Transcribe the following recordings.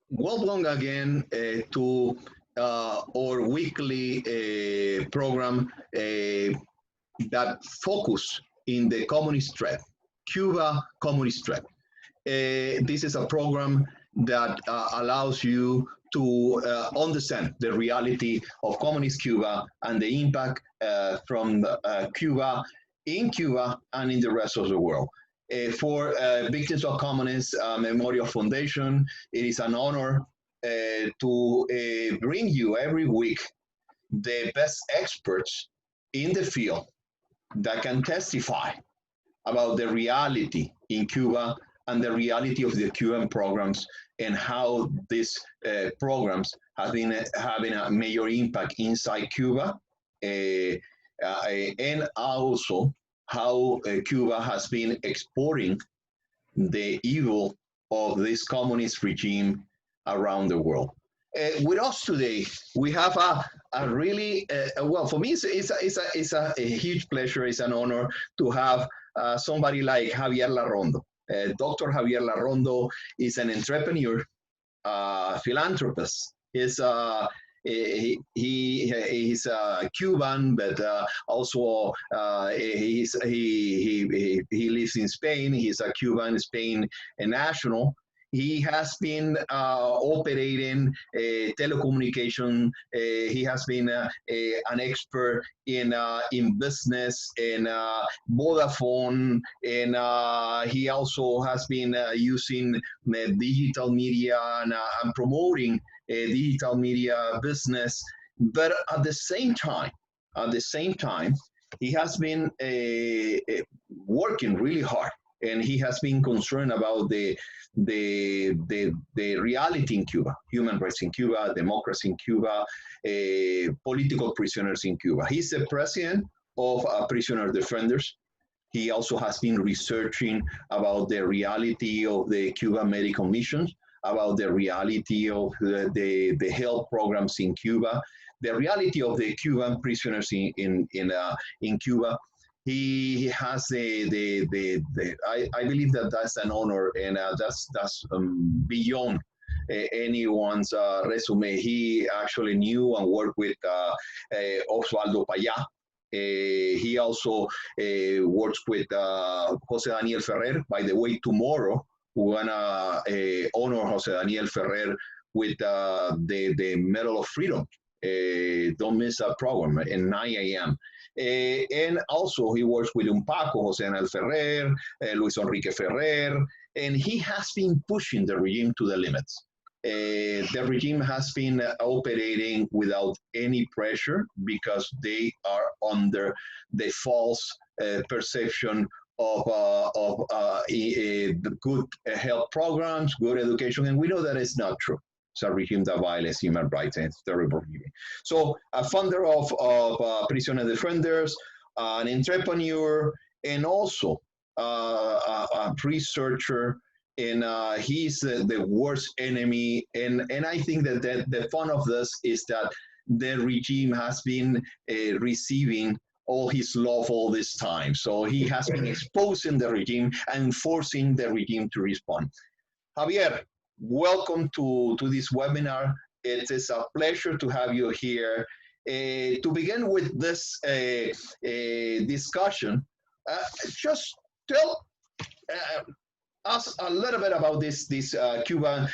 Welcome again to our weekly program that focus in the communist threat, Cuba communist threat. This is a program that allows you to understand the reality of communist Cuba and the impact from Cuba in Cuba and in the rest of the world. For Victims of Communist Memorial Foundation, it is an honor to bring you every week the best experts in the field that can testify about the reality in Cuba and the reality of the Cuban programs and how these programs have been having a major impact inside Cuba, and also how Cuba has been exporting the evil of this communist regime around the world. With us today, we have a really, well, for me, it's a huge pleasure, it's an honor to have somebody like Javier Larrondo. Dr. Javier Larrondo is an entrepreneur, philanthropist. He's Cuban, but also he lives in Spain. He's a Cuban Spain national. He has been operating telecommunication. He has been an expert in business, in Vodafone, and he also has been using digital media and promoting digital media business. But at the same time, he has been working really hard, and he has been concerned about the reality in Cuba, human rights in Cuba, democracy in Cuba, political prisoners in Cuba. He's the president of Prisoner Defenders. He also has been researching about the reality of the Cuban medical missions, about the reality of the health programs in Cuba, the reality of the Cuban prisoners in Cuba. He has I believe that that's an honor, and that's beyond anyone's resume. He actually knew and worked with Oswaldo Payá. He also works with José Daniel Ferrer. By the way, tomorrow we're gonna honor José Daniel Ferrer with the Medal of Freedom. Don't miss that program at 9 a.m. And also he works with UNPACU, José Daniel Ferrer, Luis Enrique Ferrer, and he has been pushing the regime to the limits. The regime has been operating without any pressure because they are under the false perception of good health programs, good education, and we know that it's not true. It's a regime that violates human rights, and it's terrible regime. So a founder of Prisoner Defenders, an entrepreneur, and also a researcher, and he's the worst enemy. And I think that the fun of this is that the regime has been receiving all his love all this time. So he has been exposing the regime and forcing the regime to respond. Javier, welcome to this webinar. It is a pleasure to have you here. To begin with this discussion, just tell us a little bit about this Cuban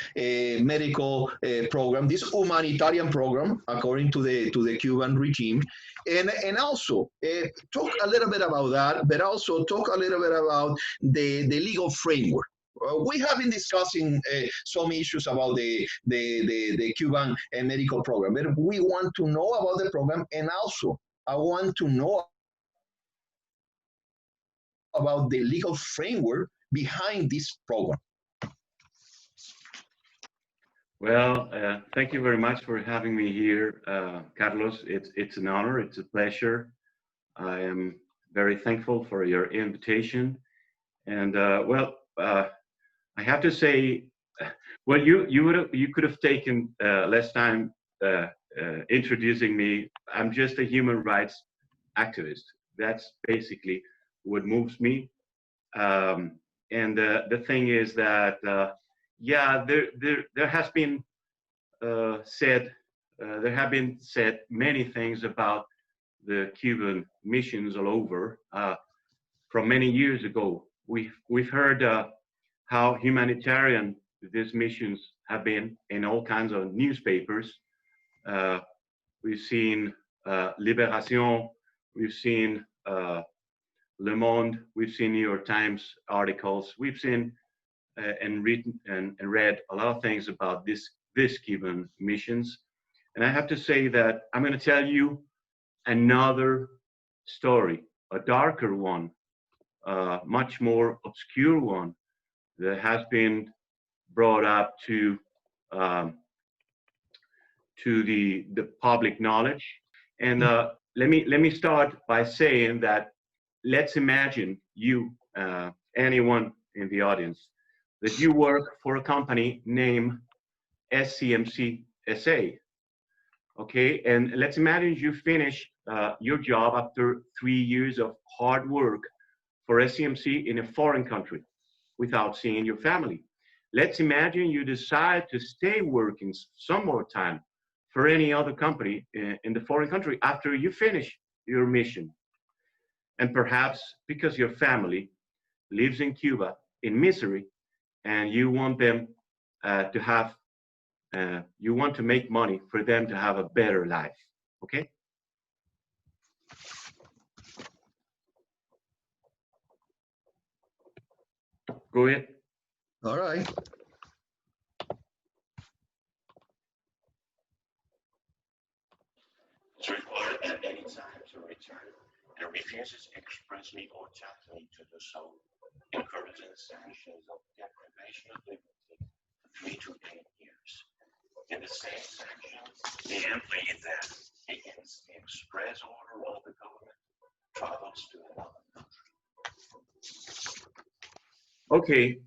medical program, this humanitarian program, according to the Cuban regime, and also talk a little bit about that, but also talk a little bit about the legal framework. We have been discussing some issues about the Cuban medical program, but we want to know about the program, and also I want to know about the legal framework behind this program. Well, thank you very much for having me here, Carlos. It's an honor. It's a pleasure. I am very thankful for your invitation. And I have to say, well, you could have taken less time introducing me. I'm just a human rights activist. That's basically what moves me. And the thing is that yeah, there has been there have been said many things about the Cuban missions all over. From many years ago, we've heard how humanitarian these missions have been in all kinds of newspapers. We've seen Libération, we've seen Le Monde, we've seen New York Times articles, we've seen and read a lot of things about this Cuban missions. And I have to say that I'm going to tell you another story, a darker one, much more obscure one that has been brought up to the public knowledge. And let me start by saying that let's imagine you, anyone in the audience, that you work for a company named SCMC SA. Okay, and let's imagine you finish your job after 3 years of hard work for SCMC in a foreign country without seeing your family. Let's imagine you decide to stay working some more time for any other company in the foreign country after you finish your mission. And perhaps because your family lives in Cuba in misery and you want them to have, you want to make money for them to have a better life, okay? Go ahead. All right. Is required at any time to return and refuses expressly or tacitly to do so, incurring sanctions of deprivation of liberty for 3 to 8 years. In the same section, the employee then, against the express order of the government, travels to another country. Okay,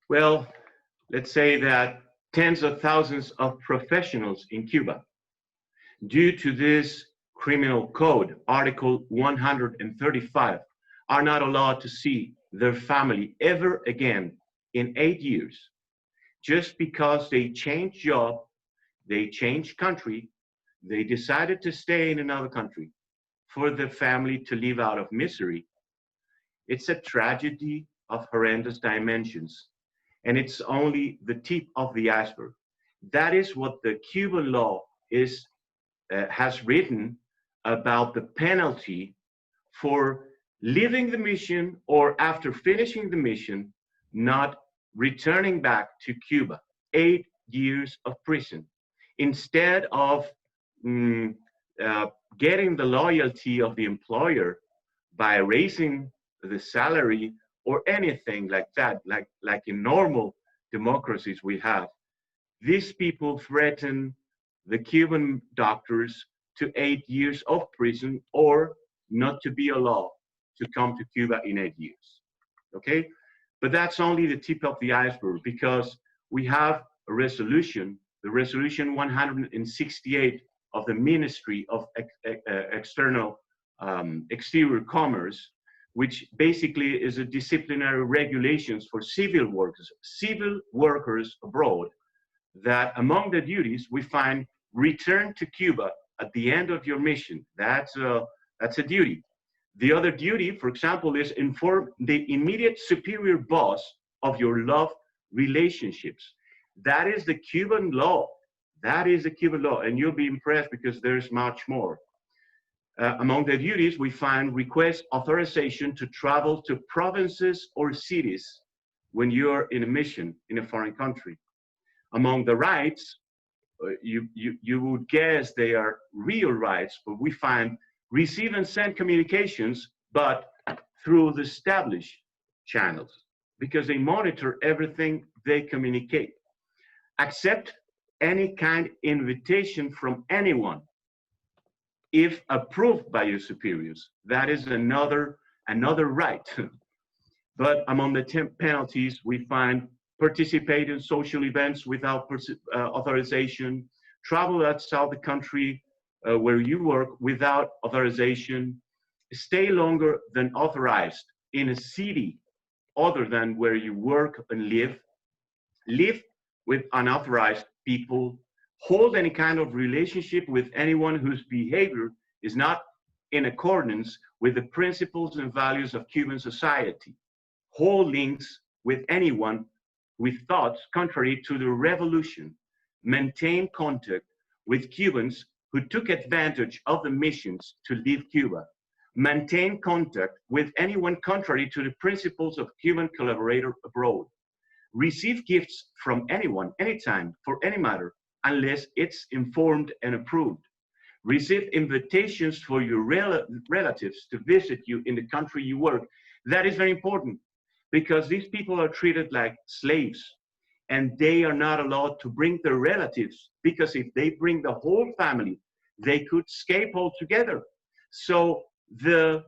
well, let's say that tens of thousands of professionals in Cuba, due to this criminal code, Article 135, are not allowed to see their family ever again in 8 years, just because they changed job, they changed country, they decided to stay in another country for the family to live out of misery. It's a tragedy of horrendous dimensions, and it's only the tip of the iceberg. That is what the Cuban law is has written about the penalty for leaving the mission or after finishing the mission, not returning back to Cuba. 8 years of prison. Instead of getting the loyalty of the employer by raising the salary or anything like that, like in normal democracies we have, these people threaten the Cuban doctors to 8 years of prison or not to be allowed to come to Cuba in 8 years, okay? But that's only the tip of the iceberg, because we have a resolution, the resolution 168 of the Ministry of Exterior Commerce, which basically is a disciplinary regulations for civil workers abroad, that among the duties we find return to Cuba at the end of your mission. That's a duty. The other duty, for example, is inform the immediate superior boss of your love relationships. That is the Cuban law. That is the Cuban law, and you'll be impressed because there's much more. Among the duties, we find request authorization to travel to provinces or cities when you're in a mission in a foreign country. Among the rights, you would guess they are real rights, but we find receive and send communications, but through the established channels, because they monitor everything they communicate. Accept any kind invitation from anyone, if approved by your superiors. That is another right. But among the penalties, we find participate in social events without authorization, travel outside the country where you work without authorization, stay longer than authorized in a city other than where you work and live, live with unauthorized people, hold any kind of relationship with anyone whose behavior is not in accordance with the principles and values of Cuban society, hold links with anyone with thoughts contrary to the revolution, maintain contact with Cubans who took advantage of the missions to leave Cuba, maintain contact with anyone contrary to the principles of Cuban collaborator abroad, receive gifts from anyone, anytime, for any matter, unless it's informed and approved, receive invitations for your relatives to visit you in the country you work. That is very important because these people are treated like slaves and they are not allowed to bring their relatives because if they bring the whole family, they could escape altogether. So the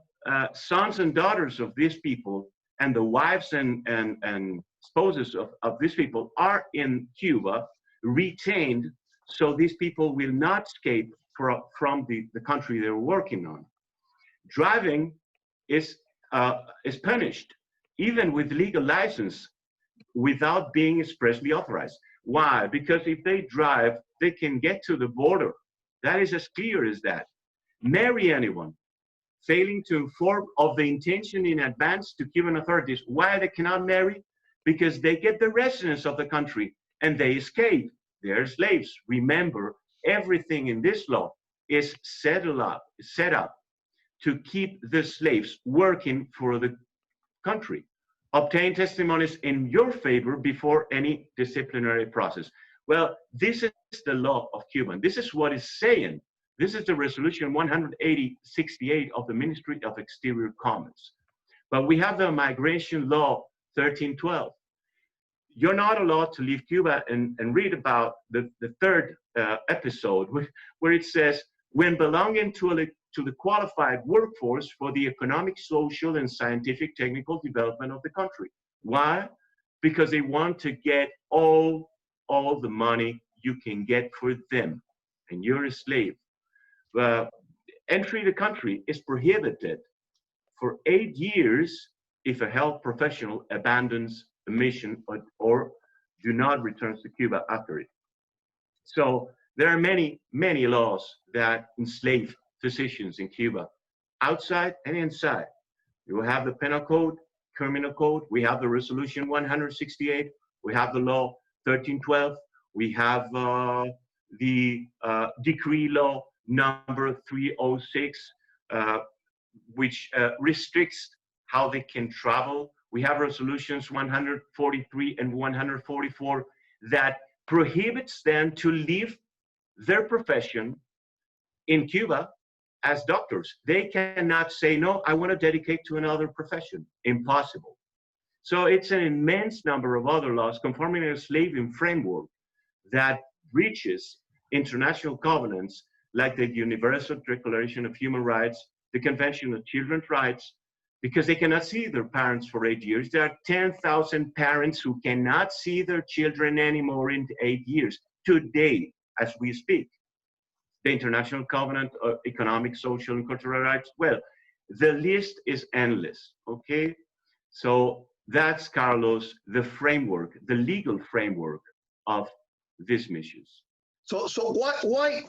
sons and daughters of these people and the wives and spouses of these people are in Cuba retained, so these people will not escape from the country they're working on. Driving is punished, even with legal license, without being expressly authorized. Why? Because if they drive, they can get to the border. That is as clear as that. Marry anyone, failing to inform of the intention in advance to Cuban authorities. Why they cannot marry? Because they get the residence of the country and they escape. They're slaves. Remember, everything in this law is set up to keep the slaves working for the country. Obtain testimonies in your favor before any disciplinary process. Well, this is the law of Cuba. This is what it's saying. This is the resolution 168 of the Ministry of Exterior Commerce. But we have the migration law 1312. You're not allowed to leave Cuba and read about the third episode where it says, when belonging to the qualified workforce for the economic, social, and scientific technical development of the country. Why? Because they want to get all the money you can get for them, and you're a slave. Entry to the country is prohibited for 8 years if a health professional abandons the mission or do not return to Cuba after it. So there are many laws that enslave physicians in Cuba, outside and inside. You have the penal code, criminal code, we have the resolution 168, we have the law 1312, we have the decree law number 306, which restricts how they can travel. We have resolutions 143 and 144 that prohibits them to leave their profession in Cuba as doctors. They cannot say, no, I want to dedicate to another profession. Impossible. So it's an immense number of other laws conforming a slaving framework that breaches international covenants like the Universal Declaration of Human Rights, the Convention of Children's Rights, because they cannot see their parents for 8 years. There are 10,000 parents who cannot see their children anymore in 8 years, today, as we speak. The International Covenant of Economic, Social, and Cultural Rights. Well, the list is endless, okay? So that's, Carlos, the framework, the legal framework of these missions. So why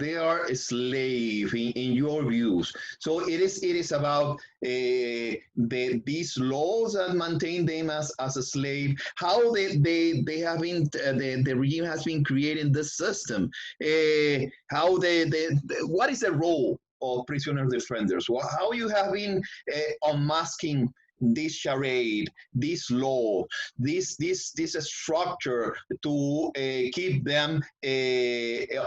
they are a slave in your views? So it is about these laws that maintain them as a slave. How they have been the regime has been creating this system. How what is the role of prisoner defenders? How you have been unmasking this charade, this law, this structure to keep them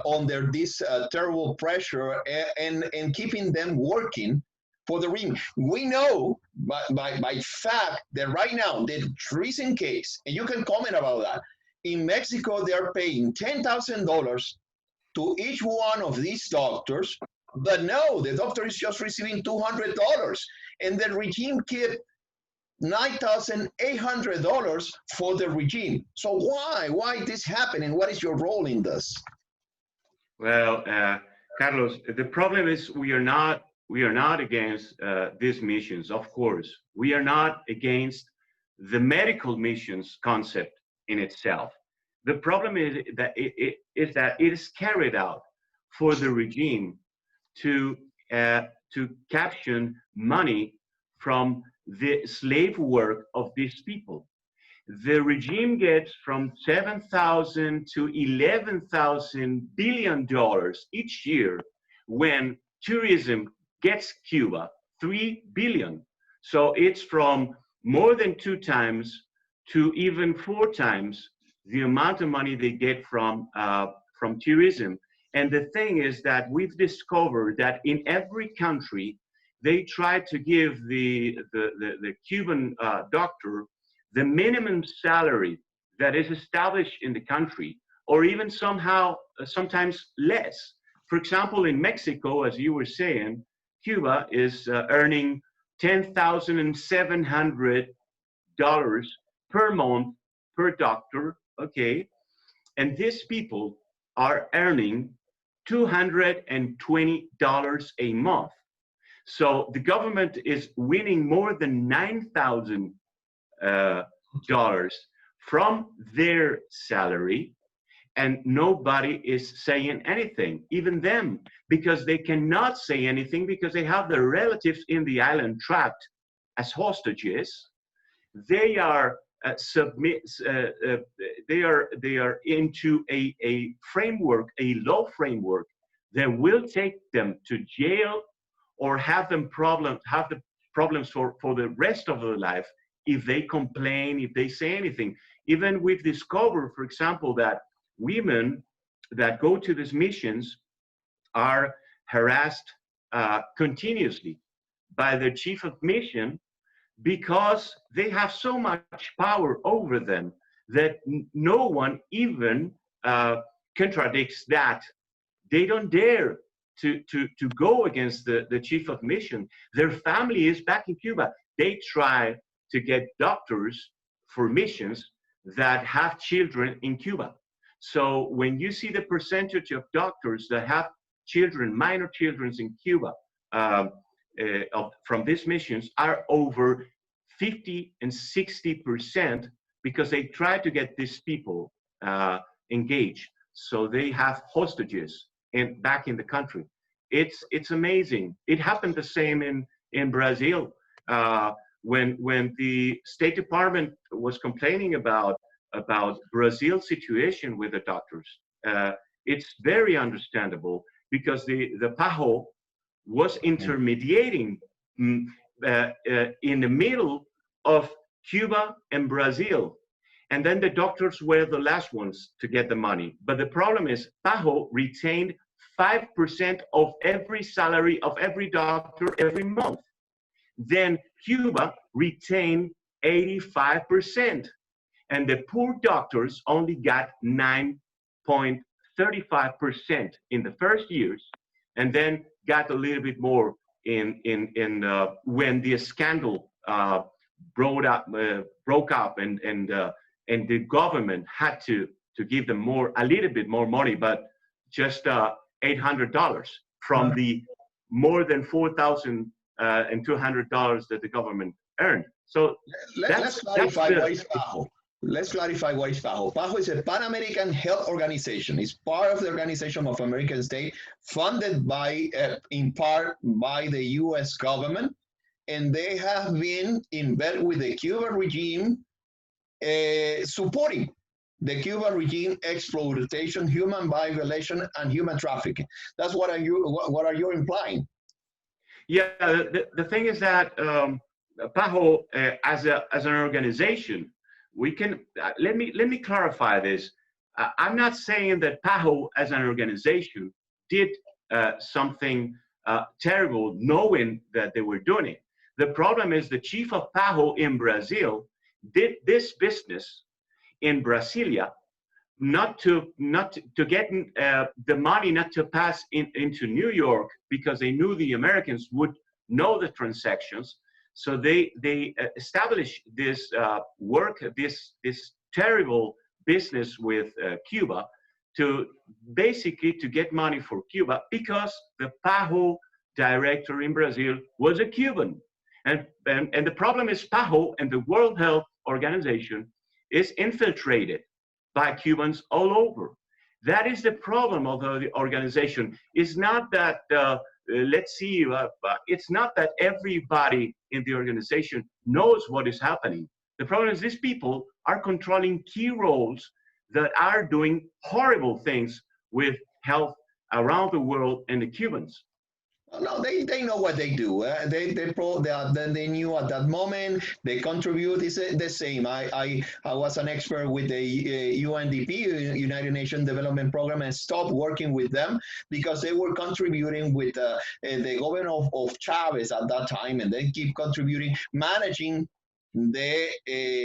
under this terrible pressure and keeping them working for the regime. We know by fact that right now, the recent case, and you can comment about that, in Mexico, they are paying $10,000 to each one of these doctors, but no, the doctor is just receiving $200, and the regime kept $9,800 for the regime. So why this happening? What is your role in this? Well, Carlos, the problem is we are not against these missions. Of course, we are not against the medical missions concept in itself. The problem is that it is carried out for the regime to capture money from the slave work of these people. The regime gets from 7,000 to 11,000 billion dollars each year, when tourism gets Cuba 3 billion. So it's from more than 2 times to even 4 times the amount of money they get from tourism. And the thing is that we've discovered that in every country, they try to give the Cuban doctor the minimum salary that is established in the country, or even sometimes less. For example, in Mexico, as you were saying, Cuba is earning $10,700 per month per doctor, okay? And these people are earning $220 a month. So the government is winning more than $9,000 from their salary, and nobody is saying anything, even them, because they cannot say anything because they have their relatives in the island trapped as hostages. They are they are into a framework, a law framework that will take them to jail or have the problems for the rest of their life if they complain, if they say anything. Even we've discovered, for example, that women that go to these missions are harassed continuously by the chief of mission, because they have so much power over them that no one even contradicts that. They don't dare to go against the chief of mission. Their family is back in Cuba. They try to get doctors for missions that have children in Cuba. So when you see the percentage of doctors that have children, minor children in Cuba, from these missions are over 50 and 60%, because they try to get these people engaged. So they have hostages back in the country. It's amazing. It happened the same in Brazil. When the State Department was complaining about Brazil's situation with the doctors, it's very understandable, because the PAHO was intermediating in the middle of Cuba and Brazil. And then the doctors were the last ones to get the money. But the problem is PAHO retained 5% of every salary of every doctor every month. Then Cuba retained 85%. And the poor doctors only got 9.35% in the first years, and then got a little bit more when the scandal broke up, and the government had to give them a little bit more money, but just $800 from the more than $4,200 that the government earned. So let's clarify what is PAHO. Let's clarify what is PAHO. PAHO is a Pan-American Health Organization. It's part of the Organization of American States, funded in part by the U.S. government, and they have been in bed with the Cuban regime, supporting the Cuban regime exploitation, human violation, and human trafficking. That's what are you implying? Yeah, the thing is that PAHO, as an organization, we can let me clarify this. I'm not saying that PAHO as an organization did something terrible, knowing that they were doing it. The problem is the chief of PAHO in Brazil did this business in Brasilia, not to get the money, not to pass into New York, because they knew the Americans would know the transactions. So they established this this terrible business with Cuba to basically to get money for Cuba, because the PAHO director in Brazil was a Cuban. And the problem is PAHO and the World Health Organization is infiltrated by Cubans all over. That is the problem of the organization. It's not that, it's not that everybody in the organization knows what is happening. The problem is these people are controlling key roles that are doing horrible things with health around the world and the Cubans. No, they know what they do. They knew at that moment. They contribute. It's the same. I was an expert with the UNDP, United Nations Development Program, and stopped working with them because they were contributing with the government of Chavez at that time, and they keep contributing, managing the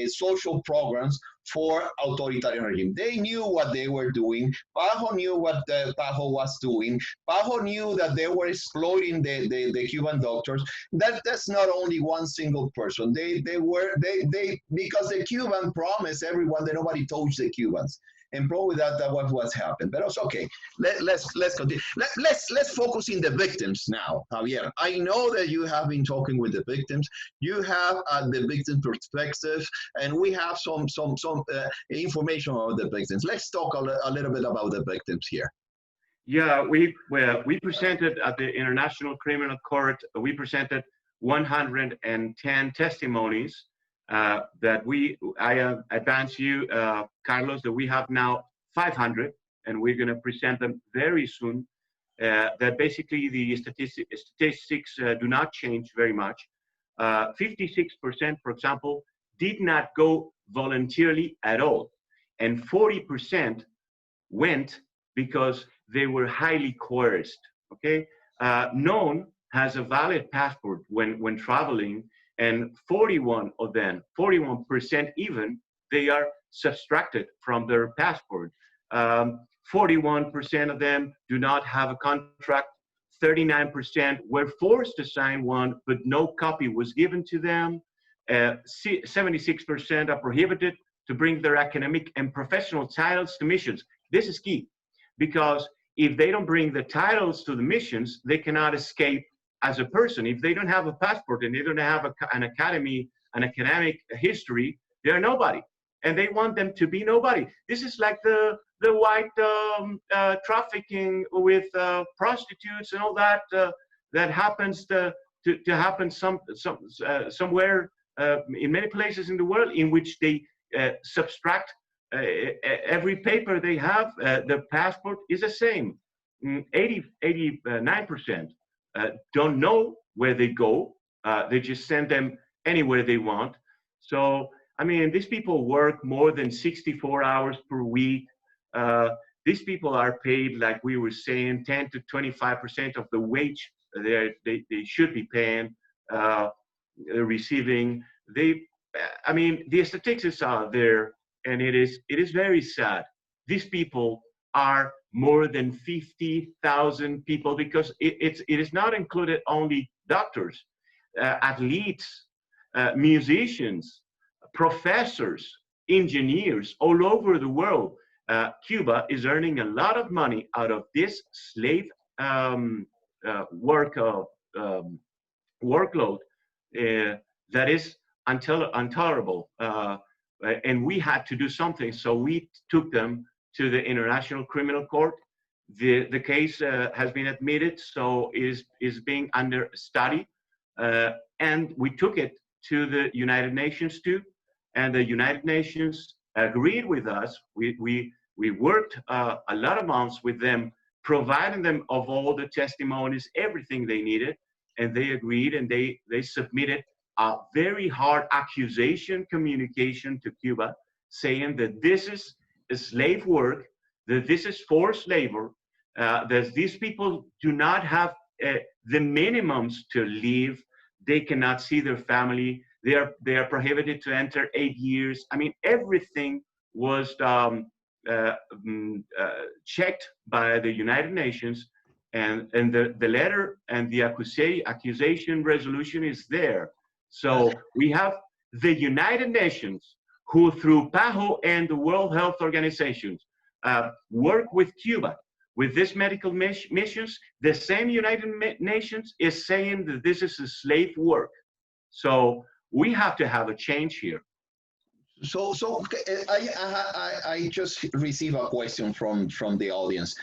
social programs for authoritarian regime. They knew what they were doing. Pajo knew what Pajo was doing. Pajo knew that they were exploiting the Cuban doctors. That's not only one single person. They because the Cuban promised everyone that nobody touched the Cubans. And probably that was happened. But it's okay. Let's continue. Let's focus in the victims now, Javier. I know that you have been talking with the victims. You have the victim perspective, and we have some information about the victims. Let's talk a little bit about the victims here. Yeah, we presented at the International Criminal Court. We presented 110 testimonies. That I advance you, Carlos, that we have now 500, and we're going to present them very soon. That basically the statistics do not change very much. 56%, for example, did not go voluntarily at all, and 40% went because they were highly coerced. Okay, none has a valid passport when traveling. And 41% even, they are subtracted from their passport. 41% of them do not have a contract. 39% were forced to sign one, but no copy was given to them. 76% are prohibited to bring their academic and professional titles to missions. This is key, because if they don't bring the titles to the missions, they cannot escape as a person. If they don't have a passport and they don't have an academic history, they are nobody, and they want them to be nobody. This is like the white trafficking with prostitutes and all that that happens to happen somewhere in many places in the world, in which they subtract every paper they have. The passport is the same. 89%. Don't know where they go. They just send them anywhere they want. So, I mean, these people work more than 64 hours per week. These people are paid, like we were saying, 10 to 25% of the wage they should be paying, receiving. I mean, the statistics are there, and it is very sad. These people are more than 50,000 people, because it is not included only doctors, athletes, musicians, professors, engineers all over the world. Cuba is earning a lot of money out of this slave workload that is intolerable. And we had to do something, so we took them to the International Criminal Court. The case has been admitted, so is being under study, and we took it to the United Nations too, and the United Nations agreed with us. We worked a lot of months with them, providing them of all the testimonies, everything they needed, and they agreed, and they submitted a very hard accusation communication to Cuba, saying that this is slave work, that this is forced labor, that these people do not have the minimums to live. They cannot see their family. They are prohibited to enter 8 years. I mean, everything was checked by the United Nations, and the letter and the accusation resolution is there. So we have the United Nations, who through Pajo and the World Health Organization work with Cuba with these medical missions. The same United Nations is saying that this is a slave work. So we have to have a change here. I just received a question from the audience.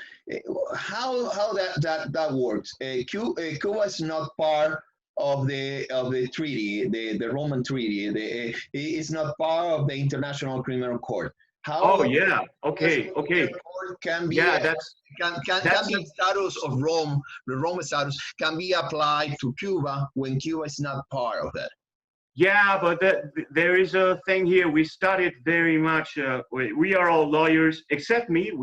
How that works? Cuba is not part of the treaty, the Roman treaty. It's not part of the International Criminal Court. Oh How yeah. this Okay. Okay. court can be Yeah. can be status of Rome, the Rome status can be applied to Cuba when Cuba is not part of that. Yeah, but there is a thing here. We studied very much. We are all lawyers, except me.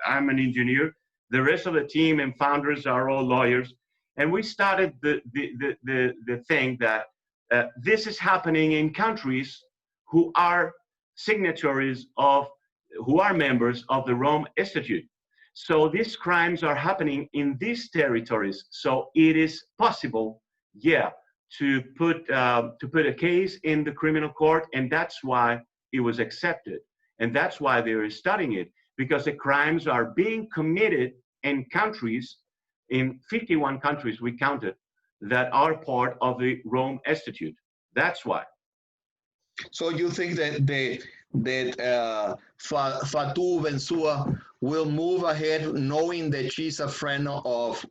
I'm an engineer. The rest of the team and founders are all lawyers. And we started the thing that this is happening in countries who are signatories of, who are members of the Rome Statute. So these crimes are happening in these territories. So it is possible, yeah, to put a case in the criminal court, and that's why it was accepted, and that's why they are studying it, because the crimes are being committed in countries, in 51 countries we counted, that are part of the Rome Statute. That's why. So you think that Fatou Bensouda will move ahead knowing that she's a friend of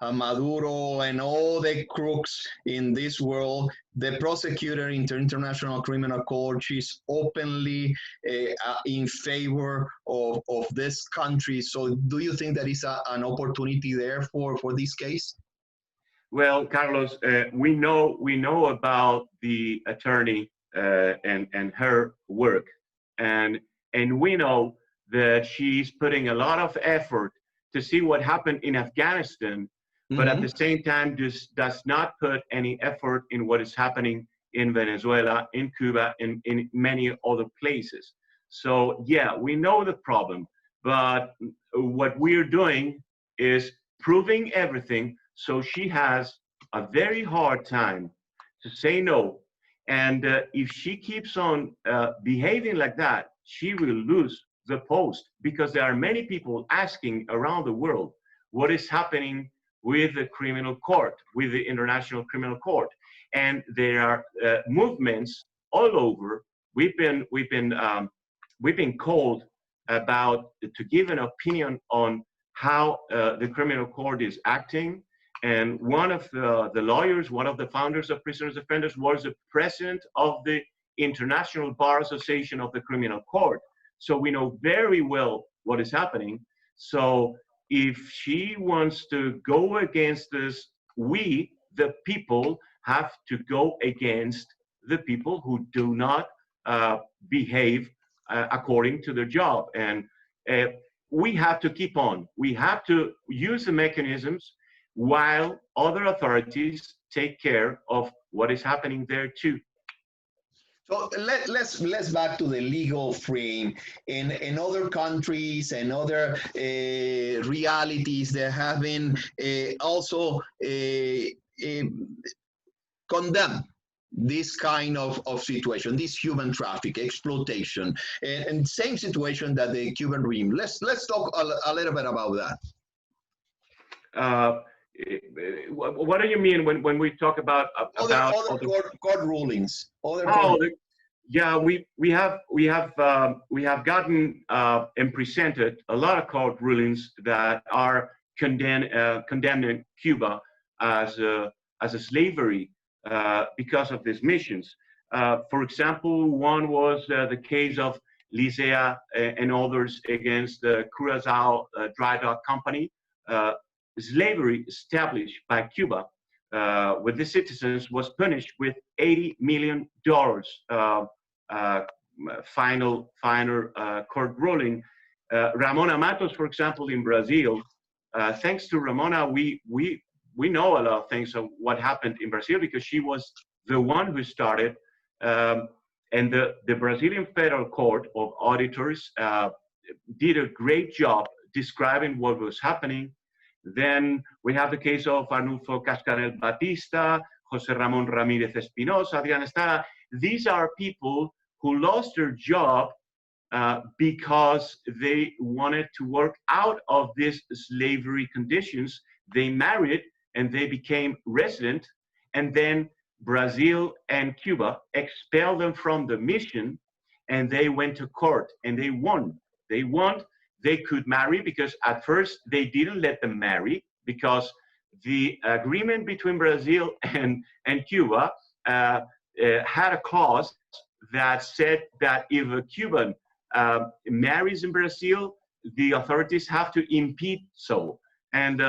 Maduro and all the crooks in this world, the prosecutor in the International Criminal Court, she's openly in favor of this country. So do you think that is an opportunity there for this case? Well, Carlos, we know about the attorney and her work, and we know that she's putting a lot of effort to see what happened in Afghanistan, but at the same time does not put any effort in what is happening in Venezuela, in Cuba, and in many other places. So yeah, we know the problem, but what we're doing is proving everything, so she has a very hard time to say no. And if she keeps on behaving like that, she will lose the post, because there are many people asking around the world what is happening with the criminal court, with the International Criminal Court. And there are movements all over. We've been called about to give an opinion on how the criminal court is acting. And one of the lawyers, one of the founders of Prisoners Defenders, was the president of the International Bar Association of the Criminal Court. So we know very well what is happening. So if she wants to go against this, we, the people, have to go against the people who do not behave according to their job. And we have to keep on. We have to use the mechanisms while other authorities take care of what is happening there too. So let's back to the legal frame. In other countries and other realities that have been also condemned this kind of situation, this human traffic, exploitation, and same situation that the Cuban regime. Let's talk a little bit about that. What do you mean when we talk about other court rulings? Yeah, we have gotten and presented a lot of court rulings that are condemning Cuba as a slavery because of these missions. For example, one was the case of Lisea and others against the Curaçao Dry Dock Company. Slavery established by Cuba with the citizens was punished with $80 million final court ruling. Ramona Matos, for example, in Brazil, thanks to Ramona, we know a lot of things of what happened in Brazil, because she was the one who started, and the Brazilian Federal Court of Auditors did a great job describing what was happening. Then we have the case of Arnulfo Cascarel Batista, José Ramón Ramírez Espinosa, Adrián Estrada. These are people who lost their job because they wanted to work out of these slavery conditions. They married and they became resident, and then Brazil and Cuba expelled them from the mission, and they went to court and they won. They won. They could marry because at first they didn't let them marry because the agreement between Brazil and Cuba had a clause that said that if a Cuban marries in Brazil, the authorities have to impede so. And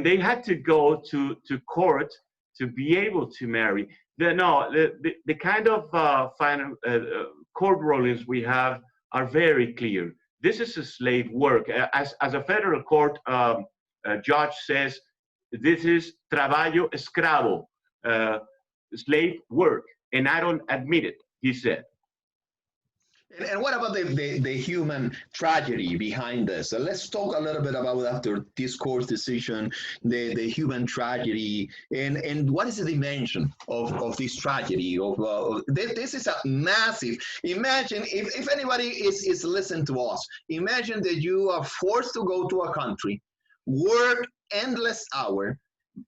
they had to go to court to be able to marry. The kind of final court rulings we have are very clear. This is a slave work. As a federal court judge says, this is trabalho escravo, slave work, and I don't admit it, he said. And what about the human tragedy behind this? So let's talk a little bit about, after this court decision, the human tragedy, and what is the dimension of this tragedy? This is a massive, imagine, if anybody is listening to us, imagine that you are forced to go to a country, work endless hour,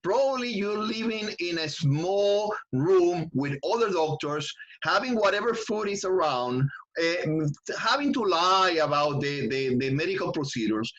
probably you're living in a small room with other doctors, having whatever food is around, having to lie about the medical procedures,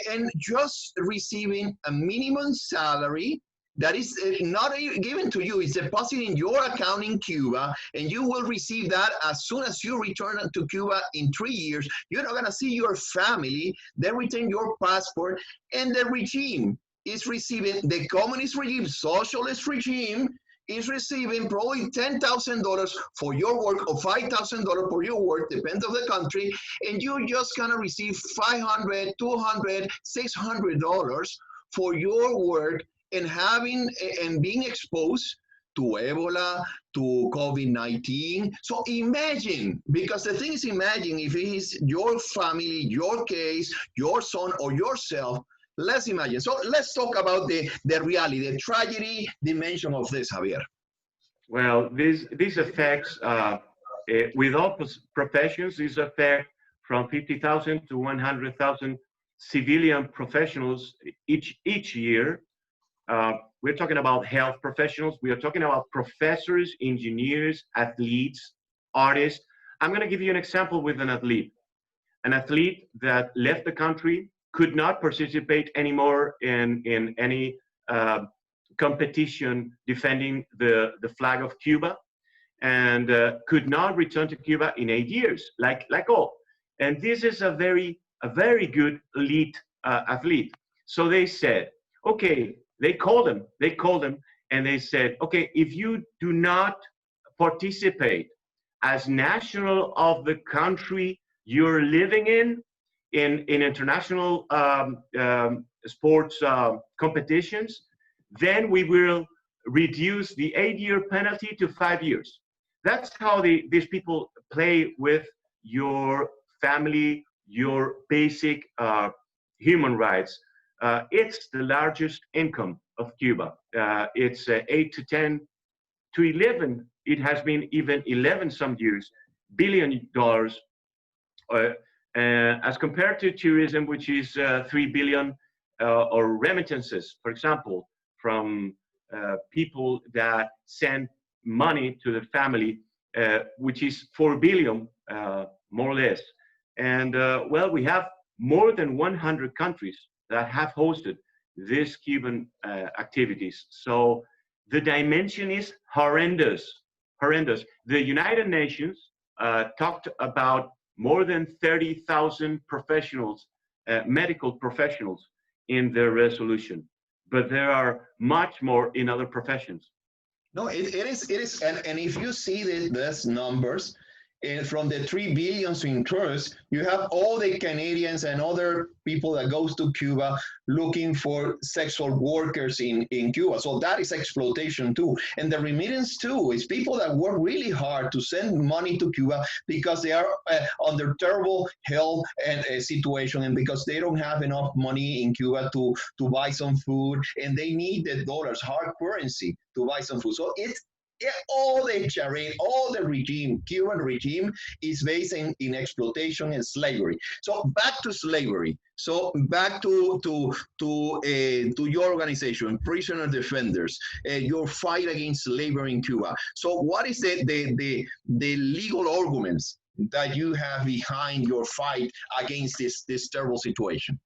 and just receiving a minimum salary that is not given to you. It's deposited in your account in Cuba, and you will receive that as soon as you return to Cuba in 3 years. You're not going to see your family. They return your passport, and the regime is receiving, the communist regime, socialist regime, is receiving probably $10,000 for your work or $5,000 for your work, depends on the country, and you're just gonna receive $500, $200, $600 for your work, and having and being exposed to Ebola, to COVID-19. So imagine, because the thing is, imagine if it is your family, your case, your son or yourself. Let's imagine. So let's talk about the reality, the tragedy dimension of this, Javier. Well, these affects, with all professions, these affect from 50,000 to 100,000 civilian professionals each year. We're talking about health professionals. We are talking about professors, engineers, athletes, artists. I'm going to give you an example with an athlete that left the country, could not participate anymore in any competition defending the flag of Cuba, and could not return to Cuba in 8 years, like all. And this is a very good elite athlete. So they said, okay, they called him, and they said, okay, if you do not participate as national of the country you're living in international sports competitions, then we will reduce the 8-year penalty to 5 years. That's how these people play with your family, your basic human rights. It's the largest income of Cuba. It's 8 to 10 to 11. It has been even 11 some years, $billion. As compared to tourism, which is 3 billion, or remittances, for example, from people that send money to the family, which is 4 billion, more or less. And well, we have more than 100 countries that have hosted these Cuban activities. So the dimension is horrendous. The United Nations talked about more than 30,000 professionals, medical professionals, in their resolution. But there are much more in other professions. No, it is, and if you see these numbers, from the 3 billion in tourists, you have all the Canadians and other people that goes to Cuba looking for sexual workers in Cuba. So that is exploitation too. And the remittance too is people that work really hard to send money to Cuba because they are under terrible health and situation, and because they don't have enough money in Cuba to buy some food, and they need the dollars, hard currency, to buy some food. So it's all the charade, all the regime, Cuban regime, is based in exploitation and slavery. So back to slavery. So back to your organization, Prisoner Defenders, your fight against slavery in Cuba. So what is the legal arguments that you have behind your fight against this terrible situation?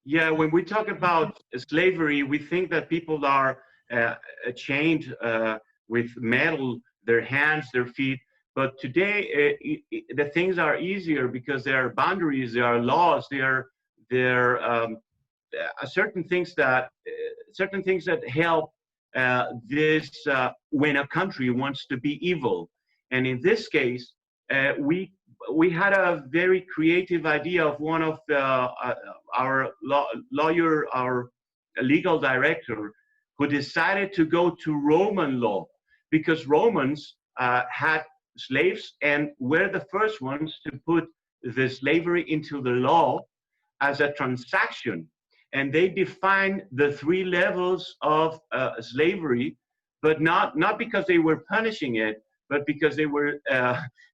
Yeah, when we talk about slavery, we think that people are chained with metal, their hands, their feet. But today, the things are easier because there are boundaries, there are laws, there are certain things that help this when a country wants to be evil. And in this case, we had a very creative idea of one of our lawyer, our legal director, who decided to go to Roman law, because Romans had slaves and were the first ones to put the slavery into the law as a transaction. And they defined the 3 levels of slavery, but not because they were punishing it, but because they were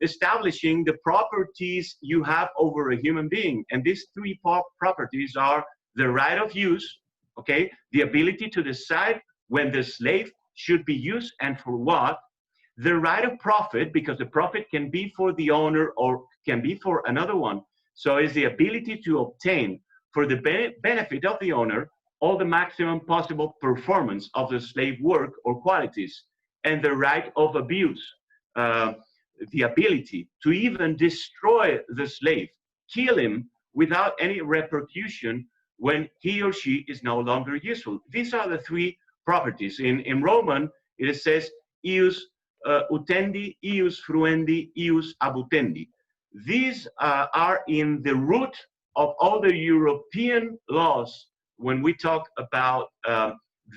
establishing the properties you have over a human being. And these 3 properties are the right of use, okay, the ability to decide when the slave should be used and for what, the right of profit, because the profit can be for the owner or can be for another one. So it's the ability to obtain for the benefit of the owner all the maximum possible performance of the slave work or qualities, and the right of abuse, the ability to even destroy the slave, kill him without any repercussion when he or she is no longer useful. These are the 3 properties. In Roman, it says ius utendi, ius fruendi, ius abutendi. These are in the root of all the European laws when we talk about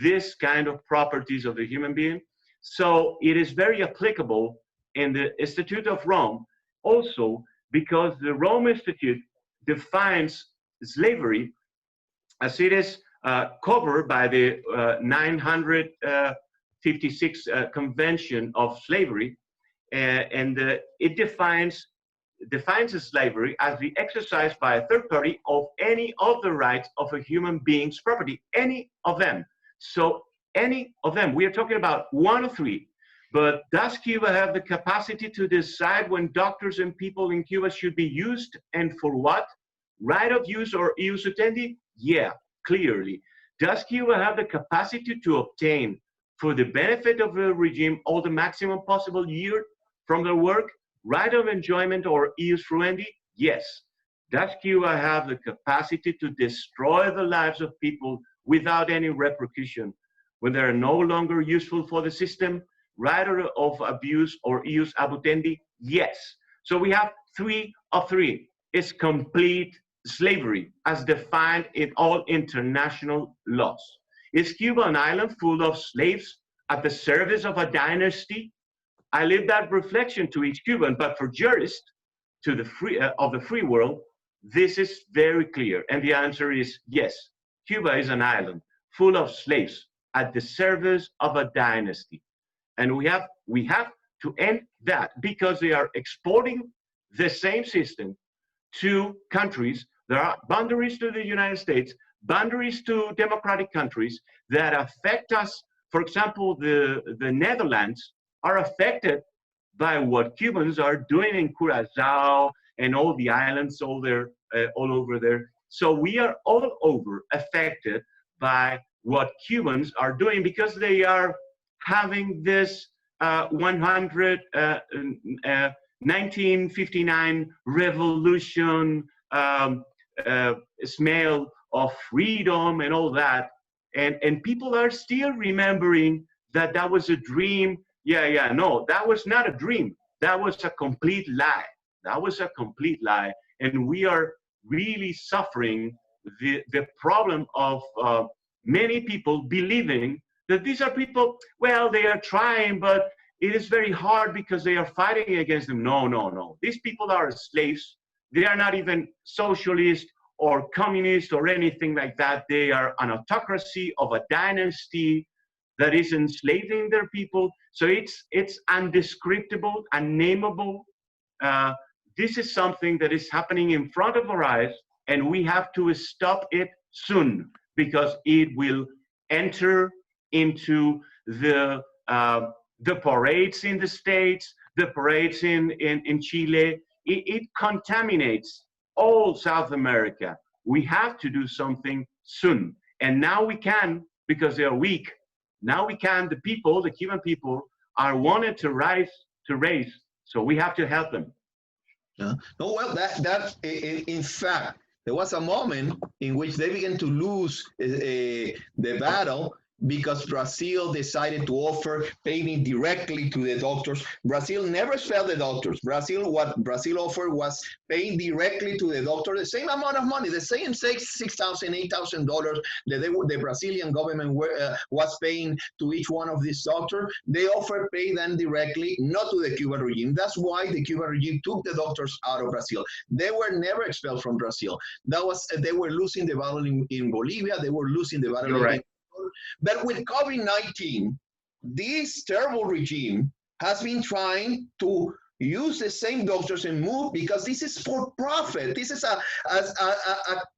this kind of properties of the human being. So it is very applicable in the Institute of Rome also, because the Rome Institute defines slavery as it is covered by the 956 Convention of Slavery, and it defines slavery as the exercise by a third party of any of the rights of a human being's property, any of them. So any of them, we are talking about 1 of 3. But does Cuba have the capacity to decide when doctors and people in Cuba should be used and for what? Right of use or ius utendi? Yeah, clearly. Does Cuba have the capacity to obtain for the benefit of the regime all the maximum possible yield from their work? Right of enjoyment or ius fruendi? Yes. Does Cuba have the capacity to destroy the lives of people without any repercussion when they are no longer useful for the system? Right of abuse or ius abutendi? Yes. So we have 3 of 3. It's complete slavery as defined in all international laws. Is Cuba an island full of slaves at the service of a dynasty? I leave that reflection to each Cuban, but for jurists of the free world, this is very clear. And the answer is yes. Cuba is an island full of slaves at the service of a dynasty. And we have to end that, because they are exporting the same system to countries. There are boundaries to the United States, boundaries to democratic countries that affect us. For example, the Netherlands are affected by what Cubans are doing in Curacao and all the islands all over there. So we are all over affected by what Cubans are doing, because they are having this 1959 revolution smell of freedom and all that. And people are still remembering that was a dream. No, that was not a dream. That was a complete lie. That was a complete lie. And we are really suffering the problem of many people believing that these are people, well, they are trying, but it is very hard because they are fighting against them. No. These people are slaves. They are not even socialist or communist or anything like that. They are an autocracy of a dynasty that is enslaving their people. So it's undescriptible, unnameable. This is something that is happening in front of our eyes, and we have to stop it soon, because it will enter into the parades in the States, the parades in Chile, it contaminates all South America. We have to do something soon. And now we can, because they are weak. Now we can, the Cuban people are wanted to raise, so we have to help them. No, well, in fact, there was a moment in which they began to lose the battle because Brazil decided to offer payment directly to the doctors. Brazil never failed the doctors. What Brazil offered was paying directly to the doctor the same amount of money, the same $6,000, $8,000 that the Brazilian government was paying to each one of these doctors. They offered pay them directly, not to the Cuban regime. That's why the Cuban regime took the doctors out of Brazil. They were never expelled from Brazil. They were losing the battle in Bolivia. They were losing the battle in But with COVID-19, this terrible regime has been trying to use the same doctors and move, because this is for profit. This is a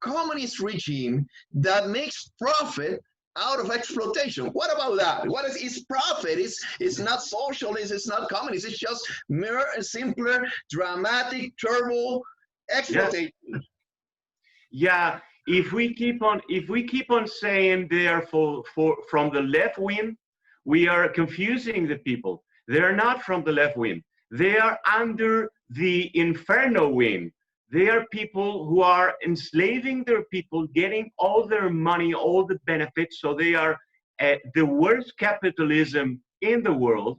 communist regime that makes profit out of exploitation. What about that? What is its profit? It's not socialist, it's not communist, it's just mere, simpler, dramatic, terrible exploitation. Yes. Yeah. If we keep on saying they are from the left wing, we are confusing the people. They are not from the left wing. They are under the inferno wing. They are people who are enslaving their people, getting all their money, all the benefits. So they are the worst capitalism in the world.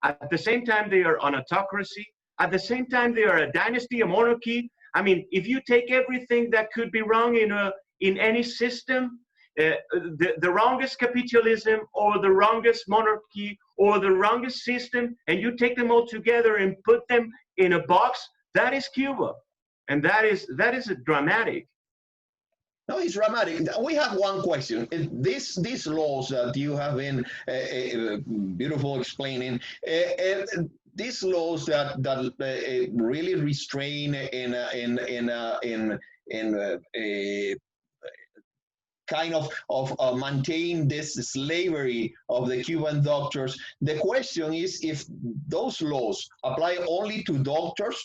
At the same time, they are an autocracy. At the same time, they are a dynasty, a monarchy. I mean, if you take everything that could be wrong in any system, the wrongest capitalism or the wrongest monarchy or the wrongest system, and you take them all together and put them in a box, that is Cuba. And that is dramatic. No, it's dramatic. We have one question. These laws that you have been beautiful explaining, these laws that really restrain and kind of maintain this slavery of the Cuban doctors. The question is if those laws apply only to doctors,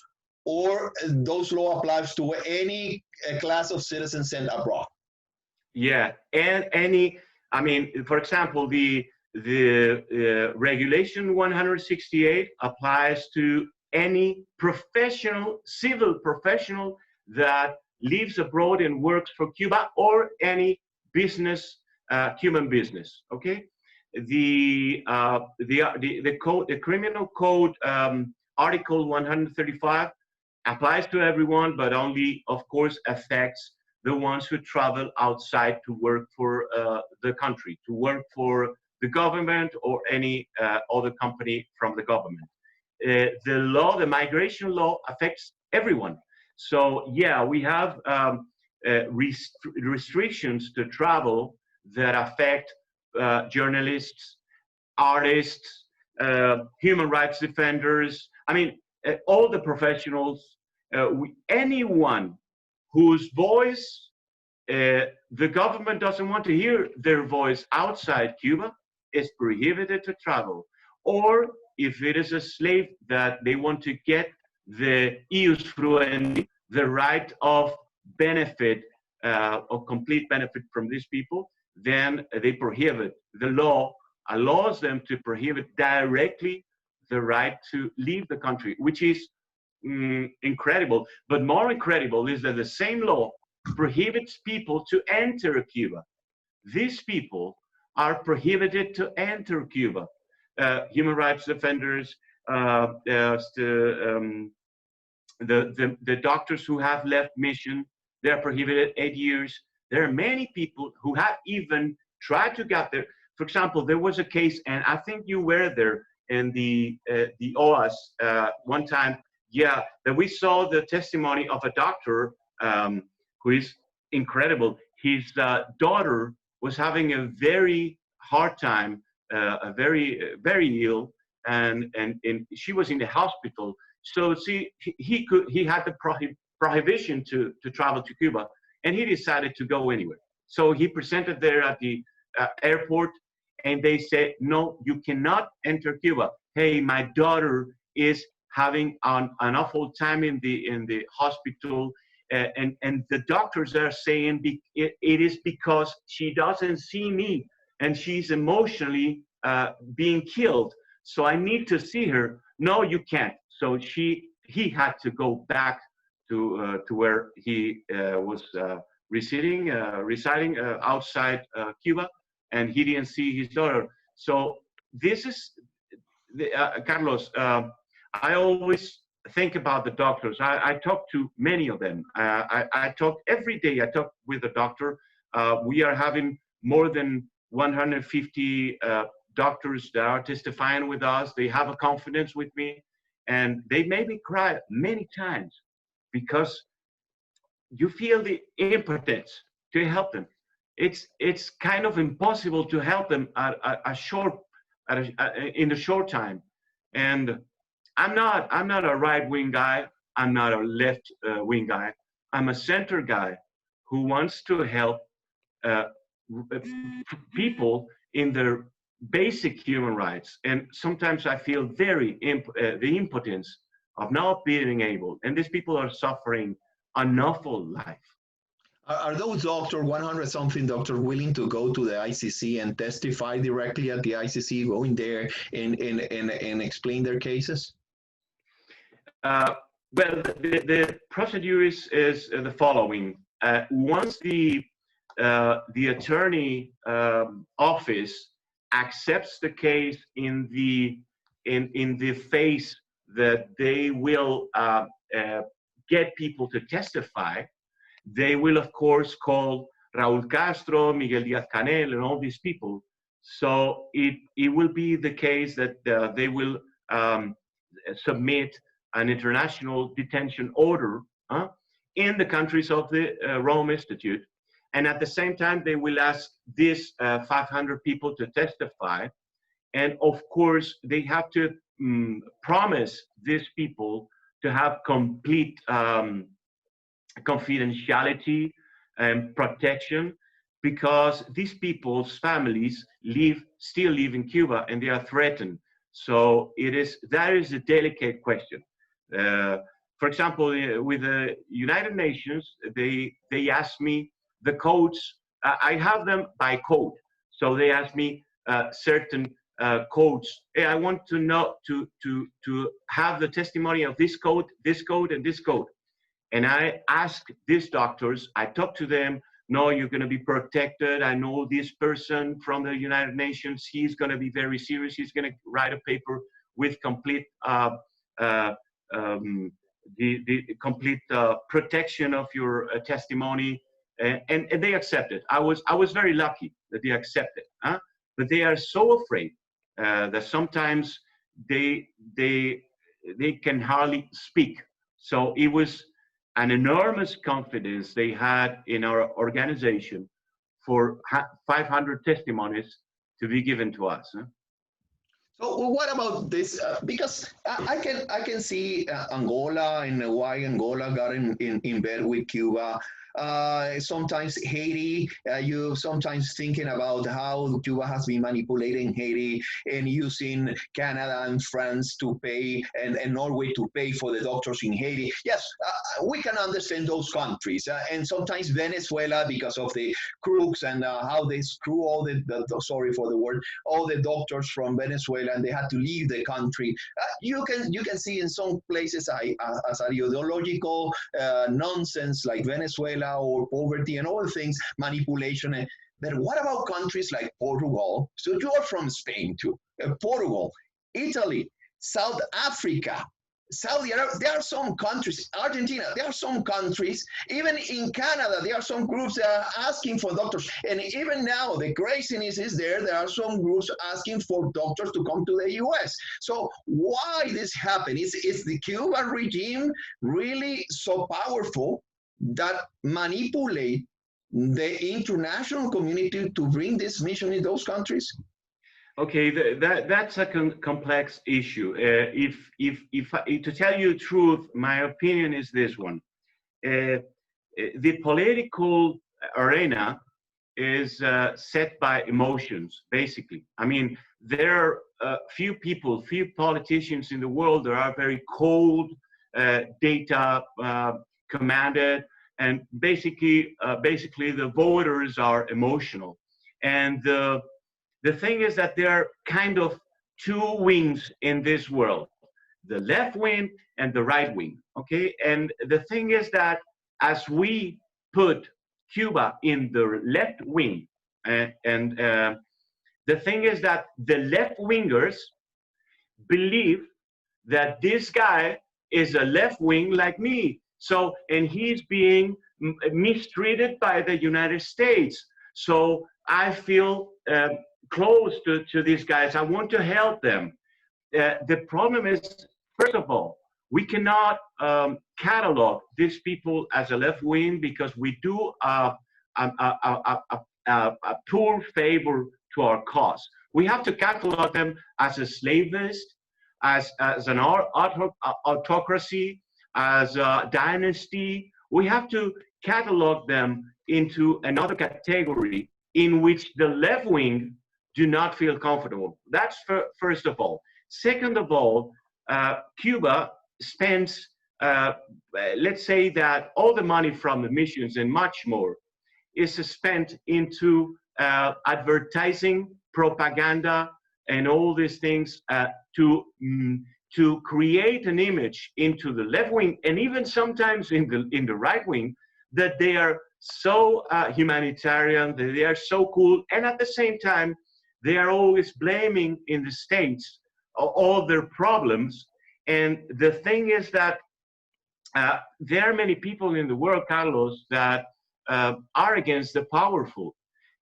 or those law applies to any class of citizens sent abroad. Yeah, and I mean, for example, the regulation 168 applies to any professional, civil professional that lives abroad and works for Cuba, or any business, Cuban business. Okay, the code, the criminal code, Article 135 applies to everyone, but only, of course, affects the ones who travel outside to work for the country, to work for the government or any other company from the government. The law, the migration law, affects everyone. So yeah, we have restrictions to travel that affect journalists, artists, human rights defenders. I mean, all the professionals, anyone whose voice the government doesn't want to hear their voice outside Cuba is prohibited to travel. Or if it is a slave that they want to get the usufruendo, the right of benefit, of complete benefit from these people, then they prohibit. The law allows them to prohibit directly the right to leave the country, which is incredible. But more incredible is that the same law prohibits people to enter Cuba. These people are prohibited to enter Cuba. Human rights defenders, the doctors who have left mission, they're prohibited 8 years. There are many people who have even tried to get there. For example, there was a case, and I think you were there in the OAS one time, yeah, that we saw the testimony of a doctor who is incredible. His daughter was having a very hard time, very ill, and she was in the hospital. So see, he had the prohibition to travel to Cuba, and he decided to go anyway. So he presented there at the airport, and they said, no, you cannot enter Cuba. Hey, my daughter is having an awful time in the hospital, and the doctors are saying it is because she doesn't see me and she's emotionally being killed. So I need to see her. No, you can't. So he had to go back to where he was residing outside Cuba, and he didn't see his daughter. So this is Carlos. I always think about the doctors. I talk to many of them. I talk every day. I talk with a doctor. We are having more than 150 doctors that are testifying with us. They have a confidence with me, and they made me cry many times because you feel the impotence to help them. It's kind of impossible to help them in a short time. And I'm not a right-wing guy. I'm not a left-wing guy. I'm a center guy who wants to help people in their basic human rights. And sometimes I feel the impotence of not being able. And these people are suffering an awful life. Are those doctors, 100-something doctors, willing to go to the ICC and testify directly at the ICC, go in there and explain their cases? Well, the procedure is the following. Once the attorney office accepts the case in the phase that they will get people to testify, they will, of course, call Raúl Castro, Miguel Díaz-Canel, and all these people. So it will be the case that they will submit an international detention order in the countries of the Rome Institute. And at the same time, they will ask these 500 people to testify. And of course, they have to promise these people to have complete confidentiality and protection, because these people's families still live in Cuba and they are threatened. So that is a delicate question. For example, with the United Nations, they asked me the codes. I have them by code. So they asked me certain codes. Hey, I want to know to have the testimony of this code, and this code. And I asked these doctors, I talked to them, no, you're going to be protected. I know this person from the United Nations. He's going to be very serious. He's going to write a paper with complete the complete protection of your testimony, and they accepted. I was very lucky that they accepted, but they are so afraid that sometimes they can hardly speak. So it was an enormous confidence they had in our organization for 500 testimonies to be given to us. So what about this? Because I can see Angola and why Angola got in bed with Cuba. Sometimes Haiti, you sometimes thinking about how Cuba has been manipulating Haiti and using Canada and France to pay and Norway to pay for the doctors in Haiti. Yes, we can understand those countries. And sometimes Venezuela, because of the crooks and how they screw all the sorry for the word, all the doctors from Venezuela, and they had to leave the country. You can see in some places as ideological nonsense like Venezuela, or poverty and all things, manipulation. But what about countries like Portugal? So you are from Spain too. Portugal, Italy, South Africa, Saudi Arabia. There are some countries, Argentina, there are some countries, even in Canada, there are some groups that are asking for doctors. And even now, the craziness is there are some groups asking for doctors to come to the US. So why this happened? Is the Cuban regime really so powerful that manipulate the international community to bring this mission in those countries? Okay, that's a complex issue. To tell you the truth, my opinion is this one. The political arena is set by emotions, basically. I mean, there are few people, few politicians in the world that are very cold, data commanded, and basically the voters are emotional. And the thing is that there are kind of two wings in this world, the left wing and the right wing, okay? And the thing is that as we put Cuba in the left wing, the thing is that the left wingers believe that this guy is a left wing like me. So, and he's being mistreated by the United States. So I feel close to these guys. I want to help them. The problem is, first of all, we cannot catalog these people as a left wing because we do a poor favor to our cause. We have to catalog them as a slavist, as an autocracy, as a dynasty. We have to catalog them into another category in which the left wing do not feel comfortable. That's first of all. Second of all, Cuba spends, let's say that all the money from the missions and much more is spent into advertising, propaganda, and all these things to create an image into the left wing and even sometimes in the right wing that they are so humanitarian, that they are so cool, and at the same time they are always blaming in the States all their problems. And the thing is that there are many people in the world, Carlos, that are against the powerful.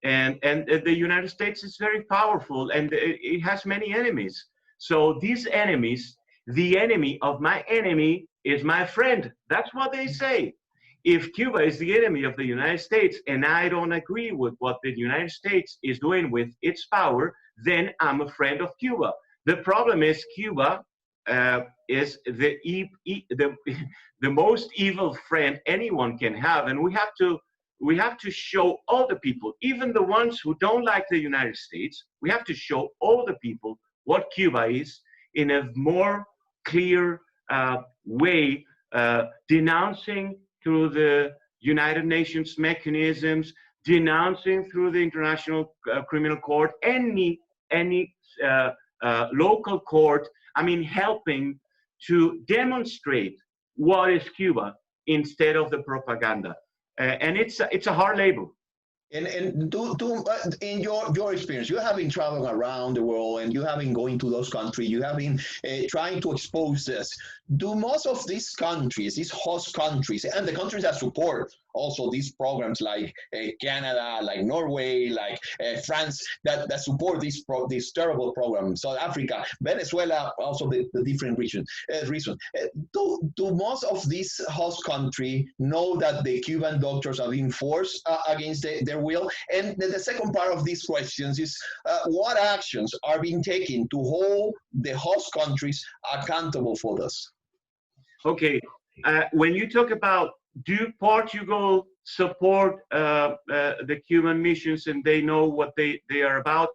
And the United States is very powerful and it has many enemies. So these enemies, the enemy of my enemy is my friend. That's what they say. If Cuba is the enemy of the United States and I don't agree with what the United States is doing with its power, then I'm a friend of Cuba. The problem is Cuba is the most evil friend anyone can have, and we have to show all the people, even the ones who don't like the United States, we have to show all the people what Cuba is in a more clear way, denouncing through the United Nations mechanisms, denouncing through the International Criminal Court, any local court, I mean, helping to demonstrate what is Cuba instead of the propaganda. And it's a hard labor. And in your experience, you have been traveling around the world and you have been going to those countries, you have been trying to expose this. Do most of these countries, these host countries, and the countries that support also these programs like Canada, like Norway, like France, that support these terrible programs, South Africa, Venezuela, also the different reasons. Do most of these host countries know that the Cuban doctors are being forced against their will? And the second part of these questions is what actions are being taken to hold the host countries accountable for this? Okay, when you talk about do Portugal support the Cuban missions and they know what they are about,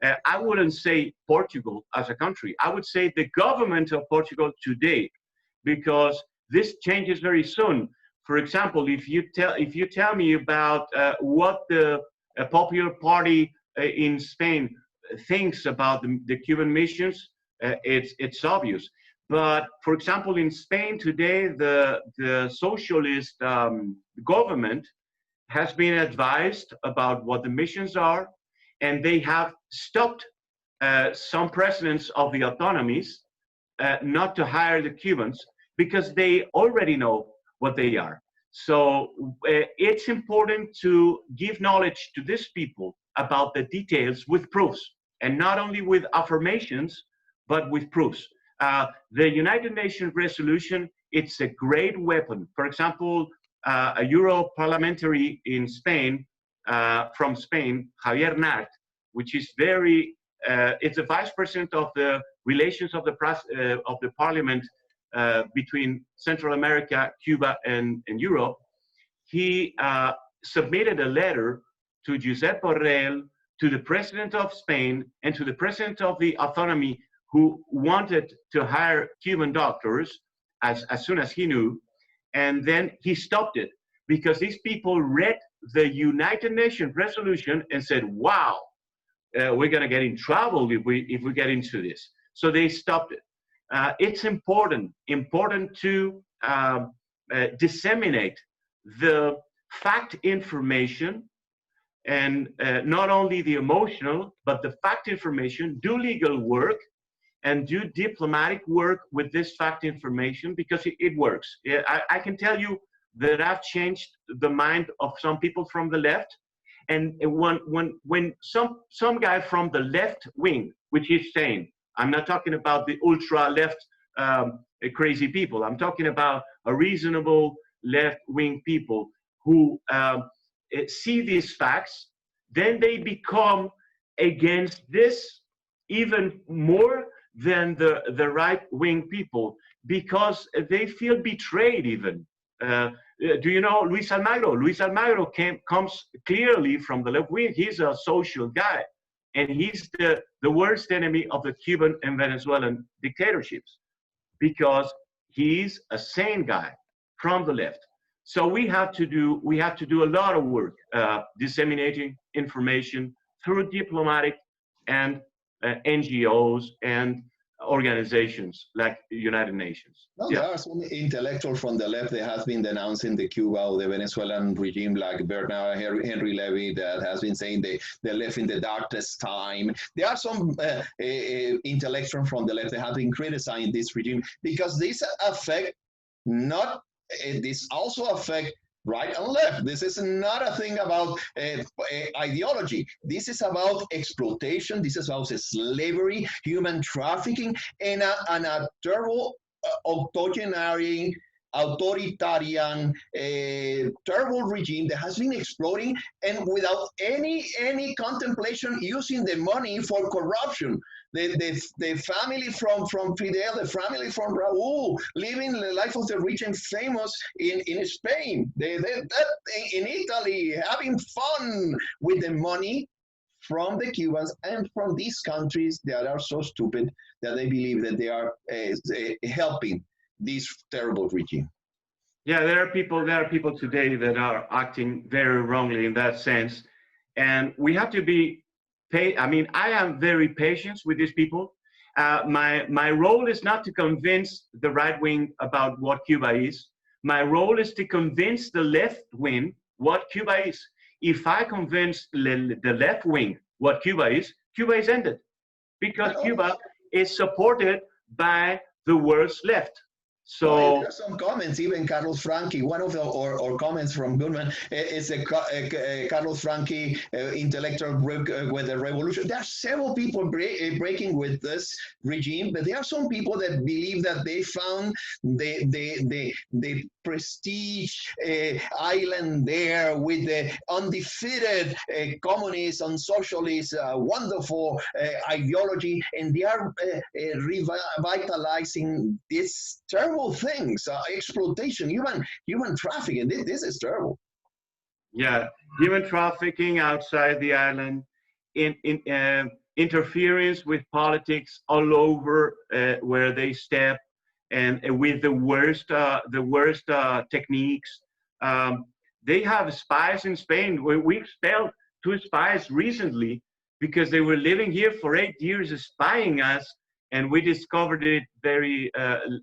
I wouldn't say Portugal as a country. I would say the government of Portugal today, because this changes very soon. For example, if you tell me about what the Popular Party in Spain thinks about the Cuban missions, it's obvious. But for example, in Spain today, the socialist government has been advised about what the missions are, and they have stopped some presidents of the autonomies not to hire the Cubans because they already know what they are. So it's important to give knowledge to these people about the details with proofs, and not only with affirmations, but with proofs. The United Nations resolution, it's a great weapon. For example, a Euro parliamentary in Spain, from Spain, Javier Larrondo, which is it's the vice president of the relations of the parliament between Central America, Cuba, and Europe. He submitted a letter to Josep Borrell, to the president of Spain, and to the president of the autonomy, who wanted to hire Cuban doctors as soon as he knew. And then he stopped it because these people read the United Nations resolution and said, wow, we're going to get in trouble if we get into this. So they stopped it. It's important to disseminate the fact information, and not only the emotional, but the fact information, do legal work and do diplomatic work with this fact information, because it works. I can tell you that I've changed the mind of some people from the left. And when some guy from the left wing, which is sane, I'm not talking about the ultra left crazy people. I'm talking about a reasonable left wing people who see these facts, then they become against this even more than the right wing people, because they feel betrayed even. Do you know Luis Almagro? Luis Almagro comes clearly from the left wing. He's a social guy, and he's the worst enemy of the Cuban and Venezuelan dictatorships, because he's a sane guy from the left. So we have to do a lot of work disseminating information through diplomatic and NGOs and organizations like the United Nations. No, there are some intellectuals from the left that have been denouncing the Cuba or the Venezuelan regime, like Bernard Henry Levy, that has been saying they live in the darkest time. There are some intellectuals from the left that have been criticizing this regime, because this affect not, this also affect right and left. This is not a thing about ideology. This is about exploitation. This is about slavery, human trafficking, and a terrible authoritarian, terrible regime that has been exploiting, and without any contemplation, using the money for corruption. The family from Fidel, the family from Raúl, living the life of the rich and famous in Spain, in Italy, having fun with the money from the Cubans and from these countries that are so stupid that they believe that they are helping this terrible regime. Yeah, there are people today that are acting very wrongly in that sense, and we have to be I mean, I am very patient with these people. My role is not to convince the right wing about what Cuba is. My role is to convince the left wing what Cuba is. If I convince the left wing what Cuba is ended, because Cuba is supported by the world's left. So there are some comments, even Carlos Franchi, one of our comments from Goodman is Carlos Franchi, intellectual with the revolution. There are several people breaking with this regime, but there are some people that believe that they found the prestige island there with the undefeated communist and socialist wonderful ideology, and they are revitalizing this terrible things, exploitation, human trafficking. This is terrible. Yeah, human trafficking outside the island, interference with politics all over where they step, and with the worst techniques. They have spies in Spain. We expelled 2 spies recently because they were living here for 8 years spying us. And we discovered it very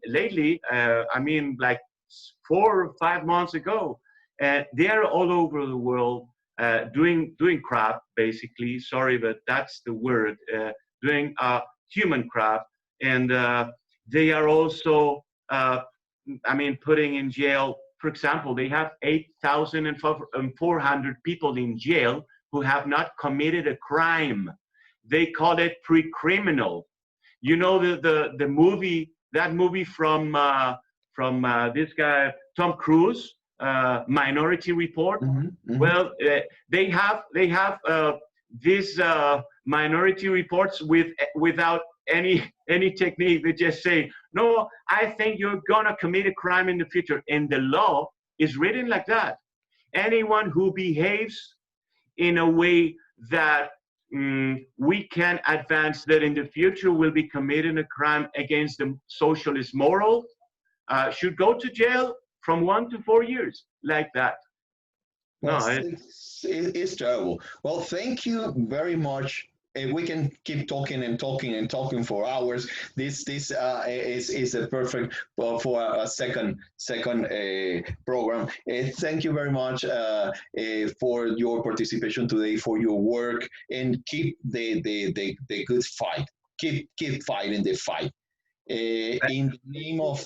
lately, I mean, like 4 or 5 months ago. They are all over the world doing crap, basically. Sorry, but that's the word, doing human crap. And they are also, I mean, putting in jail, for example, they have 8,400 people in jail who have not committed a crime. They call it pre-criminal. You know the movie, that movie from this guy Tom Cruise, Minority Report. Mm-hmm. Well, they have these minority reports without any technique. They just say, no, I think you're gonna commit a crime in the future, and the law is written like that. Anyone who behaves in a way that we can advance that in the future will be committing a crime against the socialist moral, should go to jail from 1 to 4 years, like that. Well, no, it's terrible. Well, thank you very much. We can keep talking and talking and talking for hours. This is a perfect for a second program. Thank you very much for your participation today, for your work, and keep the good fight. Keep fighting the fight. In the name of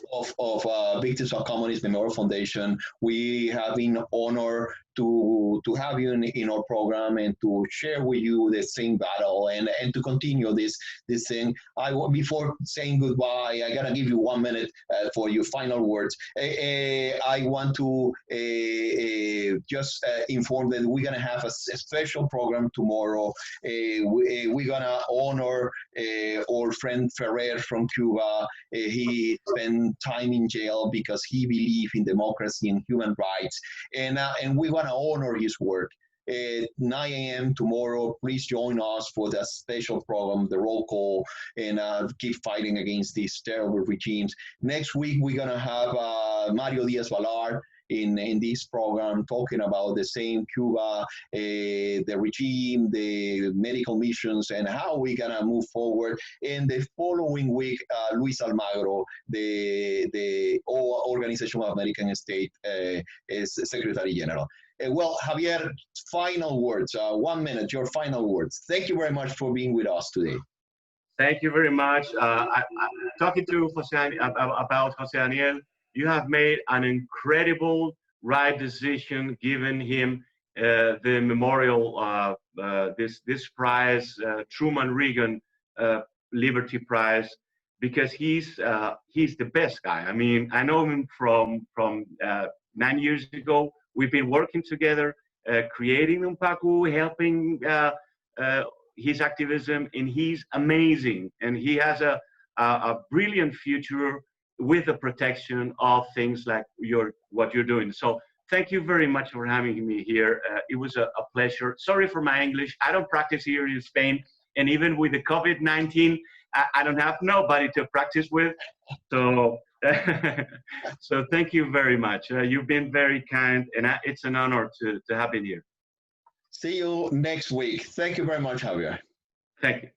Victims of Communism Memorial Foundation, we have been honored to have you in our program and to share with you the same battle and to continue this thing. Before saying goodbye, I gotta give you 1 minute for your final words. I want to just inform that we're gonna have a special program tomorrow. We're gonna honor our friend Ferrer from Cuba. He spent time in jail because he believed in democracy and human rights, and we want to honor his work. At 9 a.m. tomorrow, please join us for the special program, the roll call, and keep fighting against these terrible regimes. Next week, we're going to have Mario Diaz-Balart in this program talking about the same Cuba, the regime, the medical missions, and how we're going to move forward. And the following week, Luis Almagro, the Organization of American States Secretary General. Well, Javier, final words, 1 minute, your final words. Thank you very much for being with us today. Thank you very much. Talking to about José Daniel, you have made an incredible right decision, giving him the memorial, this prize, Truman Reagan Liberty Prize, because he's the best guy. I mean, I know him from 9 years ago. We've been working together, creating UNPACU, helping his activism, and he's amazing. And he has a brilliant future with the protection of things like what you're doing. So thank you very much for having me here. It was a pleasure. Sorry for my English. I don't practice here in Spain. And even with the COVID-19, I don't have nobody to practice with. So, so thank you very much. You've been very kind, and it's an honor to have been here. See you next week. Thank you very much, Javier. Thank you.